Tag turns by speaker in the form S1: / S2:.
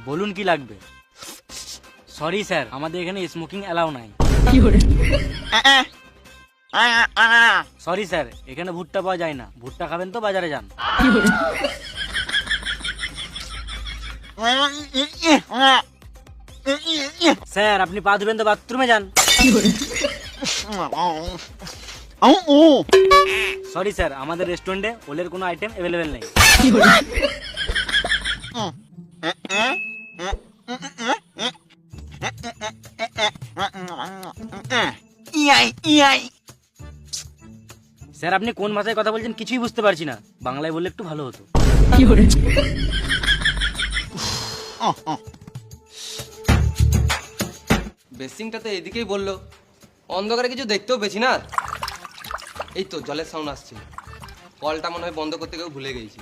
S1: বলুন কি লাগবে? সরি স্যার, আমাদের এখানে স্মোকিং অ্যালাউ নাই। সরি স্যার, এখানে ভুট্টা পাওয়া যায় না। ভুট্টা খাবেন তো বাজারে যান। স্যার আপনি পা ধুবেন তো বাথরুমে যান। সরি স্যার, আমাদের রেস্টুরেন্টে ওলের কোনো আইটেম অ্যাভেলেবেল নেই। স্যার আপনি কোন ভাষায় কথা বলছেন কিছুই বুঝতে পারছি না। বাংলায় বললে একটু ভালো হতো।
S2: বেসিংটা তো এদিকেই বললো, অন্ধকারে কিছু দেখতেও পেছি না। এই তো জলের সাউন্ড আসছে, কলটা মনে হয় বন্ধ করতে গিয়েও ভুলে গেছি।